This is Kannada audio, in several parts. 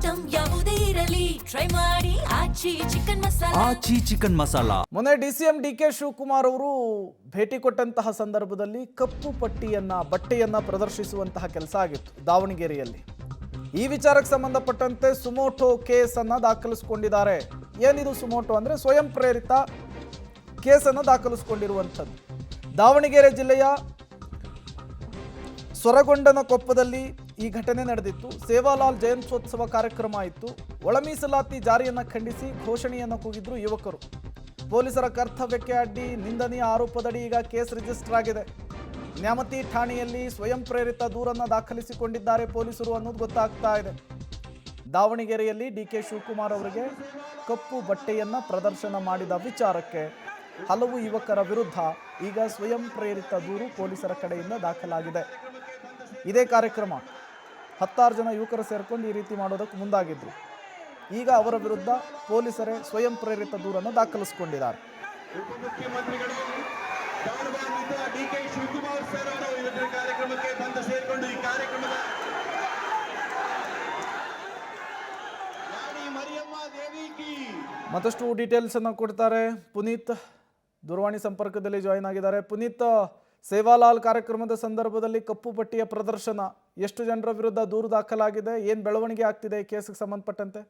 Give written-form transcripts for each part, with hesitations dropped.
ಐಟಂ ಯಾವುದೇ ಇರಲಿ ಟ್ರೈ ಮಾಡಿ ಆಚಿ ಚಿಕನ್ ಮಸಾಲಾ. ಮೊನ್ನೆ ಡಿಸಿಎಂ ಡಿಕೆ ಶಿವಕುಮಾರ್ ಅವರು ಭೇಟಿ ಕೊಟ್ಟಂತಹ ಸಂದರ್ಭದಲ್ಲಿ ಕಪ್ಪು ಬಟ್ಟೆಯನ್ನ ಪ್ರದರ್ಶಿಸುವಂತಹ ಕೆಲಸ ಆಗಿತ್ತು ದಾವಣಗೆರೆಯಲ್ಲಿ. ಈ ವಿಚಾರಕ್ಕೆ ಸಂಬಂಧಪಟ್ಟಂತೆ ಸುಮೋಟೋ ಕೇಸನ್ನು ದಾಖಲಿಸಿಕೊಂಡಿದ್ದಾರೆ. ಏನಿದು ಸುಮೋಟೋ ಅಂದರೆ ಸ್ವಯಂ ಪ್ರೇರಿತ ಕೇಸನ್ನು ದಾಖಲಿಸಿಕೊಂಡಿರುವಂಥದ್ದು. ದಾವಣಗೆರೆ ಜಿಲ್ಲೆಯ ಸೊರಗೊಂಡನಕೊಪ್ಪದಲ್ಲಿ ಈ ಘಟನೆ ನಡೆದಿತ್ತು. ಸೇವಾಲಾಲ್ ಜಯಂತ್ಯೋತ್ಸವ ಕಾರ್ಯಕ್ರಮ ಇತ್ತು. ಒಳ ಮೀಸಲಾತಿ ಜಾರಿಯನ್ನು ಖಂಡಿಸಿ ಘೋಷಣೆಯನ್ನು ಕೂಗಿದ್ರು ಯುವಕರು. ಪೊಲೀಸರ ಕರ್ತವ್ಯಕ್ಕೆ ಅಡ್ಡಿ ನಿಂದನೀಯ ಆರೋಪದಡಿ ಈಗ ಕೇಸ್ ರಿಜಿಸ್ಟರ್ ಆಗಿದೆ. ನ್ಯಾಮತಿ ಠಾಣೆಯಲ್ಲಿ ಸ್ವಯಂ ಪ್ರೇರಿತ ದೂರನ್ನು ದಾಖಲಿಸಿಕೊಂಡಿದ್ದಾರೆ ಪೊಲೀಸರು ಅನ್ನೋದು ಗೊತ್ತಾಗ್ತಾ ಇದೆ. ದಾವಣಗೆರೆಯಲ್ಲಿ ಡಿಕೆ ಶಿವಕುಮಾರ್ ಅವರಿಗೆ ಕಪ್ಪು ಬಟ್ಟೆಯನ್ನು ಪ್ರದರ್ಶನ ಮಾಡಿದ ವಿಚಾರಕ್ಕೆ ಹಲವು ಯುವಕರ ವಿರುದ್ಧ ಈಗ ಸ್ವಯಂ ಪ್ರೇರಿತ ದೂರು ಪೊಲೀಸರ ಕಡೆಯಿಂದ ದಾಖಲಾಗಿದೆ. ಇದೇ ಕಾರ್ಯಕ್ರಮ 16 ಜನ ಯುವಕರು ಸೇರ್ಕೊಂಡು ಈ ರೀತಿ ಮಾಡೋದಕ್ಕೆ ಮುಂದಾಗಿದ್ರು. ಈಗ ಅವರ ವಿರುದ್ಧ ಪೊಲೀಸರೇ ಸ್ವಯಂ ಪ್ರೇರಿತ ದೂರನ್ನು ದಾಖಲಿಸಿಕೊಂಡಿದ್ದಾರೆ. ಉಪಮುಖ್ಯಮಂತ್ರಿಗಳು ಗೌರವಾನ್ವಿತ ಡಿಕೆ ಶಿವಕುಮಾರ್ ಸರ್ ಅವರು ಇವತ್ತಿನ ಕಾರ್ಯಕ್ರಮಕ್ಕೆ ಬಂದು ಸೇರಿಕೊಂಡು ಈ ಕಾರ್ಯಕ್ರಮದ ರಾಣಿ ಮರಿಯಮ್ಮ ದೇವಿ ಕಿ ಮತ್ತಷ್ಟು ಡೀಟೇಲ್ಸ್ ಅನ್ನು ಕೊಡ್ತಾರೆ ಪುನೀತ್. ದೂರವಾಣಿ ಸಂಪರ್ಕದಲ್ಲಿ ಜಾಯಿನ್ ಆಗಿದ್ದಾರೆ. ಪುನೀತ್, ಸೇವಾಲಾಲ್ ಕಾರ್ಯಕ್ರಮದ ಸಂದರ್ಭದಲ್ಲಿ ಕಪ್ಪು ಪಟ್ಟಿಯ ಪ್ರದರ್ಶನ, ಎಷ್ಟು ಜನರ ವಿರುದ್ಧ ದೂರು ದಾಖಲಾಗಿದೆ, ಏನ್ ಬೆಳವಣಿಗೆ ಆಗ್ತಿದೆ ಈ ಕೇಸ್ಗೆ ಸಂಬಂಧಪಟ್ಟಂತೆ?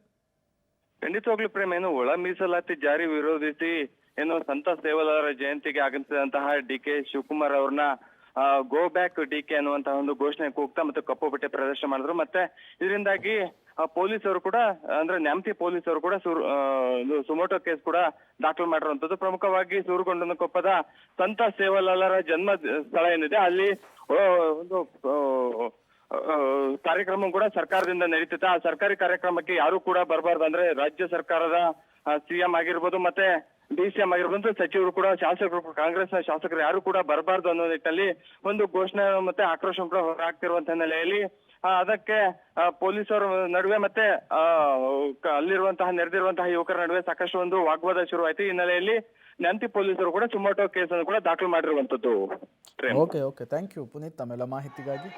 ಖಂಡಿತವಾಗ್ಲೂ ಪ್ರೇಮ್, ಏನು ಒಳ ಮೀಸಲಾತಿ ಜಾರಿ ವಿರೋಧಿಸಿ ಏನು ಸಂತ ಸೇವಾಲಾಲ್ ಜಯಂತಿಗೆ ಆಗಮಿಸಿದಂತಹ ಡಿಕೆ ಶಿವಕುಮಾರ್ ಅವ್ರನ್ನ ಗೋ ಬ್ಯಾಕ್ ಡಿಕೆ ಅನ್ನುವಂತಹ ಒಂದು ಘೋಷಣೆ ಕೂಗ್ತಾ ಮತ್ತೆ ಕಪ್ಪು ಬಟ್ಟೆ ಪ್ರದರ್ಶನ ಮಾಡಿದ್ರು. ಮತ್ತೆ ಇದರಿಂದಾಗಿ ಪೊಲೀಸರು ಕೂಡ ಅಂದ್ರೆ ನ್ಯಾಮತಿ ಪೊಲೀಸರು ಕೂಡ ಸುಮೋಟೋ ಕೇಸ್ ಕೂಡ ದಾಖಲು ಮಾಡಿರುವಂತದ್ದು. ಪ್ರಮುಖವಾಗಿ ಸೂರುಗೊಂಡನಕೊಪ್ಪದ ಸಂತ ಸೇವಾಲಾಲರ ಜನ್ಮ ಸ್ಥಳ ಏನಿದೆ ಅಲ್ಲಿ ಒಂದು ಕಾರ್ಯಕ್ರಮ ಕೂಡ ಸರ್ಕಾರದಿಂದ ನಡೀತಿತ್ತು. ಆ ಸರ್ಕಾರಿ ಕಾರ್ಯಕ್ರಮಕ್ಕೆ ಯಾರು ಕೂಡ ಬರಬಾರ್ದು, ಅಂದ್ರೆ ರಾಜ್ಯ ಸರ್ಕಾರದ ಸಿಎಂ ಆಗಿರ್ಬೋದು ಮತ್ತೆ ಡಿಸಿಎಂ ಆಗಿರ್ಬೋದು, ಸಚಿವರು ಕೂಡ, ಶಾಸಕರು, ಕಾಂಗ್ರೆಸ್ನ ಶಾಸಕರು ಯಾರು ಕೂಡ ಬರಬಾರ್ದು ಅನ್ನೋ ನಿಟ್ಟಿನಲ್ಲಿ ಒಂದು ಘೋಷಣೆ ಮತ್ತೆ ಆಕ್ರೋಶ ಕೂಡ ಹೊರಹಾಕ್ತಿರುವಂತ ಹಿನ್ನೆಲೆಯಲ್ಲಿ ಅದಕ್ಕೆ ಪೊಲೀಸರ ನಡುವೆ ಮತ್ತೆ ಅಲ್ಲಿರುವಂತಹ ನೆರೆದಿರುವಂತಹ ಯುವಕರ ನಡುವೆ ಸಾಕಷ್ಟು ಒಂದು ವಾಗ್ವಾದ ಶುರುವಾಯಿತು. ಈ ಹಿನ್ನೆಲೆಯಲ್ಲಿ ನ್ಯಾಮತಿ ಪೊಲೀಸರು ಕೂಡ ಸುಮೋಟೋ ಕೇಸನ್ನು ಕೂಡ ದಾಖಲು ಮಾಡಿರುವಂತದ್ದು. ಓಕೆ, ಥ್ಯಾಂಕ್ ಯು ಪುನೀತ್ ತಮ್ಮೆಲ್ಲ ಮಾಹಿತಿಗಾಗಿ.